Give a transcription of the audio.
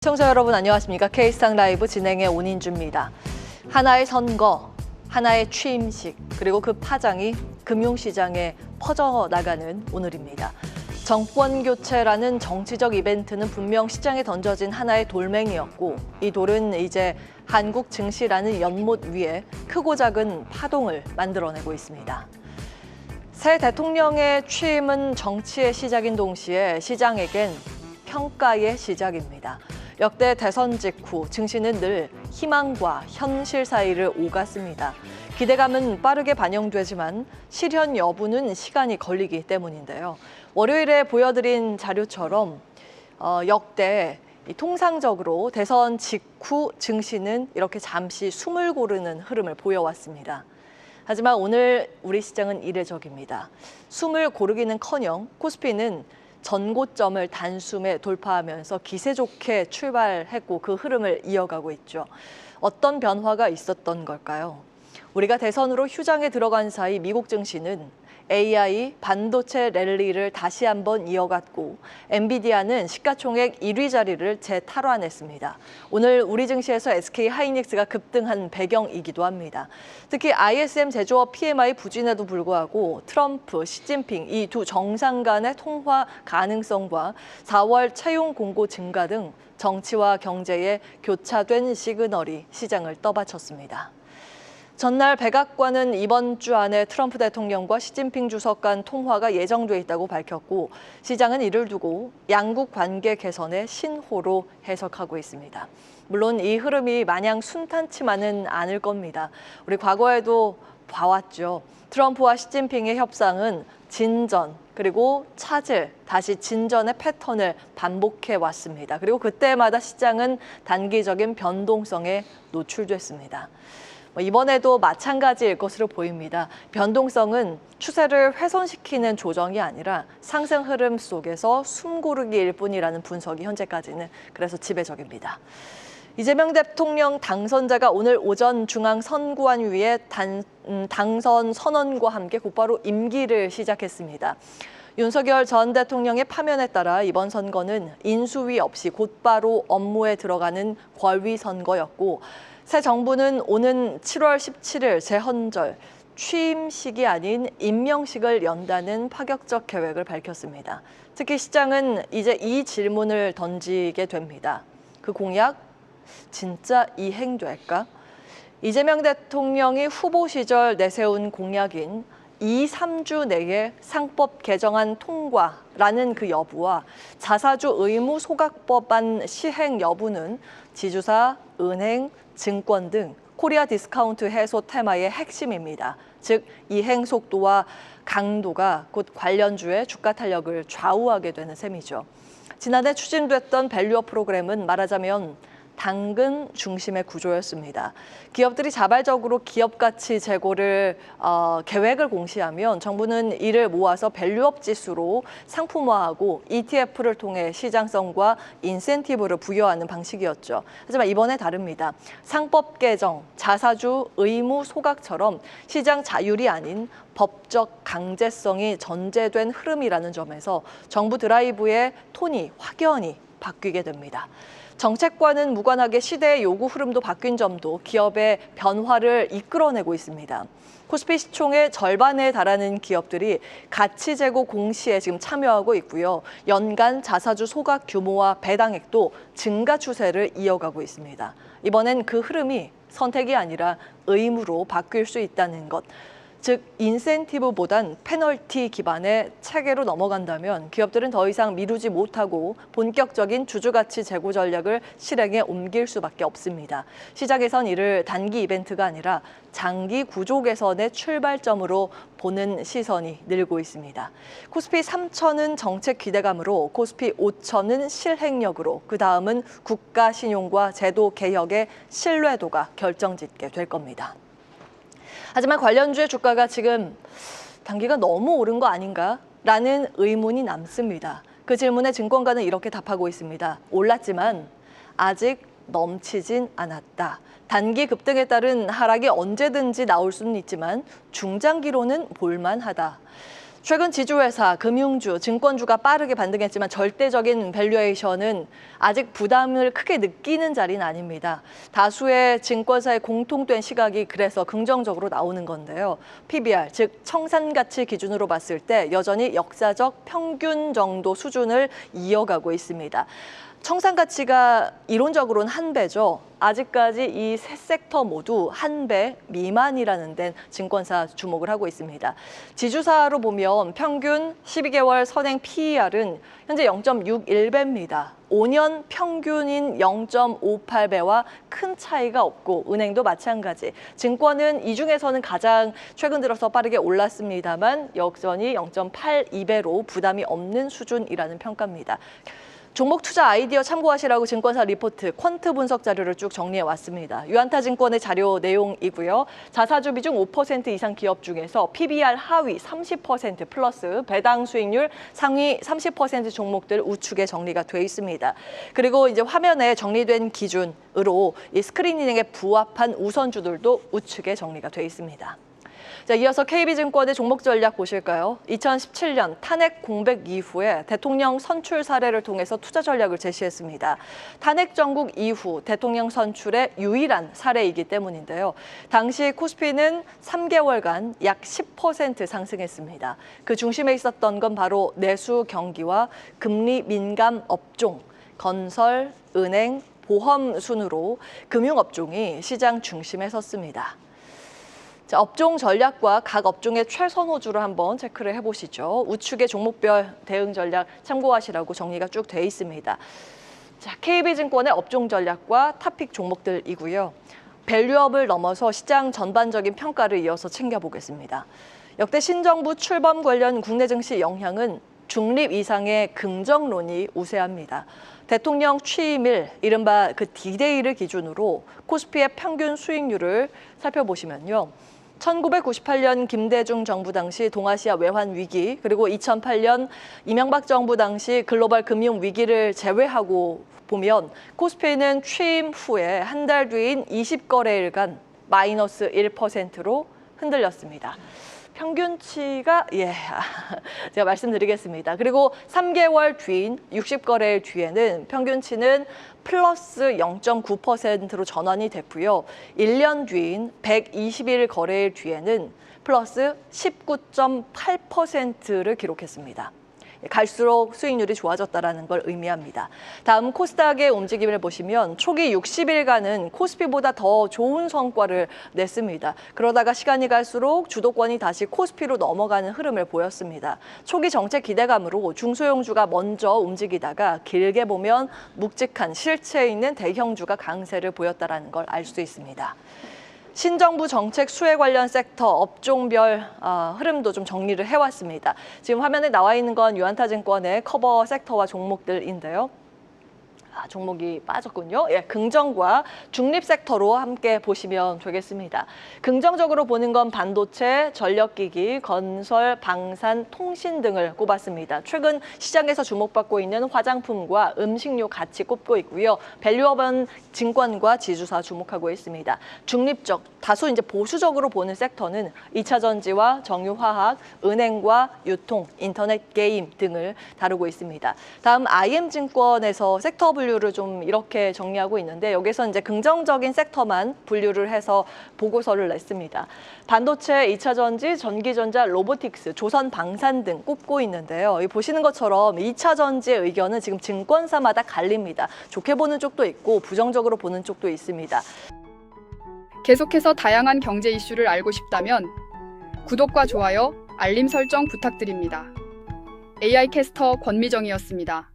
시청자 여러분 안녕하십니까? K스타 라이브 진행의 온인주입니다. 하나의 선거, 하나의 취임식, 그리고 그 파장이 금융시장에 퍼져나가는 오늘입니다. 정권 교체라는 정치적 이벤트는 분명 시장에 던져진 하나의 돌멩이였고, 이 돌은 이제 한국 증시라는 연못 위에 크고 작은 파동을 만들어내고 있습니다. 새 대통령의 취임은 정치의 시작인 동시에 시장에겐 평가의 시작입니다. 역대 대선 직후 증시는 늘 희망과 현실 사이를 오갔습니다. 기대감은 빠르게 반영되지만 실현 여부는 시간이 걸리기 때문인데요. 월요일에 보여드린 자료처럼 역대 통상적으로 대선 직후 증시는 이렇게 잠시 숨을 고르는 흐름을 보여왔습니다. 하지만 오늘 우리 시장은 이례적입니다. 숨을 고르기는커녕 코스피는 전고점을 단숨에 돌파하면서 기세 좋게 출발했고 그 흐름을 이어가고 있죠. 어떤 변화가 있었던 걸까요? 우리가 대선으로 휴장에 들어간 사이 미국 증시는 AI, 반도체 랠리를 다시 한번 이어갔고 엔비디아는 시가총액 1위 자리를 재탈환했습니다. 오늘 우리 증시에서 SK하이닉스가 급등한 배경이기도 합니다. 특히 ISM 제조업 PMI 부진에도 불구하고 트럼프, 시진핑 이 두 정상 간의 통화 가능성과 4월 채용 공고 증가 등 정치와 경제에 교차된 시그널이 시장을 떠받쳤습니다. 전날 백악관은 이번 주 안에 트럼프 대통령과 시진핑 주석 간 통화가 예정돼 있다고 밝혔고 시장은 이를 두고 양국 관계 개선의 신호로 해석하고 있습니다. 물론 이 흐름이 마냥 순탄치만은 않을 겁니다. 우리 과거에도 봐왔죠. 트럼프와 시진핑의 협상은 진전, 그리고 차질, 다시 진전의 패턴을 반복해 왔습니다. 그리고 그때마다 시장은 단기적인 변동성에 노출됐습니다. 이번에도 마찬가지일 것으로 보입니다. 변동성은 추세를 훼손시키는 조정이 아니라 상승 흐름 속에서 숨고르기일 뿐이라는 분석이 현재까지는 그래서 지배적입니다. 이재명 대통령 당선자가 오늘 오전 중앙선관위에 당선 선언과 함께 곧바로 임기를 시작했습니다. 윤석열 전 대통령의 파면에 따라 이번 선거는 인수위 없이 곧바로 업무에 들어가는 권위 선거였고 새 정부는 오는 7월 17일 재헌절 취임식이 아닌 임명식을 연다는 파격적 계획을 밝혔습니다. 특히 시장은 이제 이 질문을 던지게 됩니다. 그 공약 진짜 이행될까? 이재명 대통령이 후보 시절 내세운 공약인 2, 3주 내에 상법 개정안 통과라는 그 여부와 자사주 의무 소각법안 시행 여부는 지주사, 은행, 증권 등 코리아 디스카운트 해소 테마의 핵심입니다. 즉 이행 속도와 강도가 곧 관련주의 주가 탄력을 좌우하게 되는 셈이죠. 지난해 추진됐던 밸류업 프로그램은 말하자면 당근 중심의 구조였습니다. 기업들이 자발적으로 기업 가치 제고를 계획을 공시하면 정부는 이를 모아서 밸류업 지수로 상품화하고 ETF를 통해 시장성과 인센티브를 부여하는 방식이었죠. 하지만 이번에 다릅니다. 상법 개정, 자사주 의무 소각처럼 시장 자율이 아닌 법적 강제성이 전제된 흐름이라는 점에서 정부 드라이브의 톤이 확연히 바뀌게 됩니다. 정책과는 무관하게 시대의 요구 흐름도 바뀐 점도 기업의 변화를 이끌어내고 있습니다. 코스피 시총의 절반에 달하는 기업들이 가치 제고 공시에 지금 참여하고 있고요. 연간 자사주 소각 규모와 배당액도 증가 추세를 이어가고 있습니다. 이번엔 그 흐름이 선택이 아니라 의무로 바뀔 수 있다는 것. 즉 인센티브보단 페널티 기반의 체계로 넘어간다면 기업들은 더 이상 미루지 못하고 본격적인 주주가치 제고 전략을 실행에 옮길 수밖에 없습니다. 시장에선 이를 단기 이벤트가 아니라 장기 구조 개선의 출발점으로 보는 시선이 늘고 있습니다. 코스피 3천은 정책 기대감으로, 코스피 5천은 실행력으로, 그 다음은 국가 신용과 제도 개혁의 신뢰도가 결정짓게 될 겁니다. 하지만 관련주의 주가가 지금 단기가 너무 오른 거 아닌가라는 의문이 남습니다. 그 질문에 증권가는 이렇게 답하고 있습니다. 올랐지만 아직 넘치진 않았다. 단기 급등에 따른 하락이 언제든지 나올 수는 있지만 중장기로는 볼만하다. 최근 지주회사, 금융주, 증권주가 빠르게 반등했지만 절대적인 밸류에이션은 아직 부담을 크게 느끼는 자리는 아닙니다. 다수의 증권사의 공통된 시각이 그래서 긍정적으로 나오는 건데요. PBR, 즉 청산가치 기준으로 봤을 때 여전히 역사적 평균 정도 수준을 이어가고 있습니다. 청산가치가 이론적으로는 한 배죠. 아직까지 이 세 섹터 모두 한 배 미만이라는 데는 증권사 주목을 하고 있습니다. 지주사로 보면 평균 12개월 선행 PER은 현재 0.61배입니다. 5년 평균인 0.58배와 큰 차이가 없고 은행도 마찬가지. 증권은 이 중에서는 가장 최근 들어서 빠르게 올랐습니다만 여전히 0.82배로 부담이 없는 수준이라는 평가입니다. 종목 투자 아이디어 참고하시라고 증권사 리포트 퀀트 분석 자료를 쭉 정리해 왔습니다. 유안타증권의 자료 내용이고요. 자사주 비중 5% 이상 기업 중에서 PBR 하위 30% 플러스 배당 수익률 상위 30% 종목들 우측에 정리가 돼 있습니다. 그리고 이제 화면에 정리된 기준으로 이 스크리닝에 부합한 우선주들도 우측에 정리가 돼 있습니다. 자, 이어서 KB증권의 종목 전략 보실까요? 2017년 탄핵 공백 이후에 대통령 선출 사례를 통해서 투자 전략을 제시했습니다. 탄핵 정국 이후 대통령 선출의 유일한 사례이기 때문인데요. 당시 코스피는 3개월간 약 10% 상승했습니다. 그 중심에 있었던 건 바로 내수 경기와 금리 민감 업종, 건설, 은행, 보험 순으로 금융업종이 시장 중심에 섰습니다. 자, 업종 전략과 각 업종의 최선호주를 한번 체크를 해보시죠. 우측의 종목별 대응 전략 참고하시라고 정리가 쭉 돼 있습니다. 자, KB증권의 업종 전략과 탑픽 종목들이고요. 밸류업을 넘어서 시장 전반적인 평가를 이어서 챙겨보겠습니다. 역대 신정부 출범 관련 국내 증시 영향은 중립 이상의 긍정론이 우세합니다. 대통령 취임일, 이른바 그 D-Day를 기준으로 코스피의 평균 수익률을 살펴보시면요. 1998년 김대중 정부 당시 동아시아 외환 위기, 그리고 2008년 이명박 정부 당시 글로벌 금융 위기를 제외하고 보면 코스피는 취임 후에 한 달 뒤인 20거래일간 마이너스 1%로 흔들렸습니다. 평균치가 제가 말씀드리겠습니다. 그리고 3개월 뒤인 60거래일 뒤에는 평균치는 플러스 0.9%로 전환이 됐고요. 1년 뒤인 121 거래일 뒤에는 플러스 19.8%를 기록했습니다. 갈수록 수익률이 좋아졌다는 걸 의미합니다. 다음 코스닥의 움직임을 보시면 초기 60일간은 코스피보다 더 좋은 성과를 냈습니다. 그러다가 시간이 갈수록 주도권이 다시 코스피로 넘어가는 흐름을 보였습니다. 초기 정책 기대감으로 중소형주가 먼저 움직이다가 길게 보면 묵직한 실체 있는 대형주가 강세를 보였다는 걸 알 수 있습니다. 신정부 정책 수혜 관련 섹터 업종별 흐름도 좀 정리를 해왔습니다. 지금 화면에 나와 있는 건 유안타증권의 커버 섹터와 종목들인데요. 종목이 빠졌군요. 긍정과 중립 섹터로 함께 보시면 되겠습니다. 긍정적으로 보는 건 반도체, 전력기기, 건설, 방산, 통신 등을 꼽았습니다. 최근 시장에서 주목받고 있는 화장품과 음식료 같이 꼽고 있고요. 밸류업은 증권과 지주사 주목하고 있습니다. 중립적, 다소 이제 보수적으로 보는 섹터는 2차 전지와 정유화학, 은행과 유통, 인터넷 게임 등을 다루고 있습니다. 다음 IM증권에서 섹터 분류를 좀 이렇게 정리하고 있는데 여기서 이제 긍정적인 섹터만 분류를 해서 보고서를 냈습니다. 반도체, 2차 전지, 전기전자, 로보틱스, 조선 방산 등 꼽고 있는데요. 보시는 것처럼 2차 전지의 의견은 지금 증권사마다 갈립니다. 좋게 보는 쪽도 있고 부정적으로 보는 쪽도 있습니다. 계속해서 다양한 경제 이슈를 알고 싶다면 구독과 좋아요, 알림 설정 부탁드립니다. AI 캐스터 권미정이었습니다.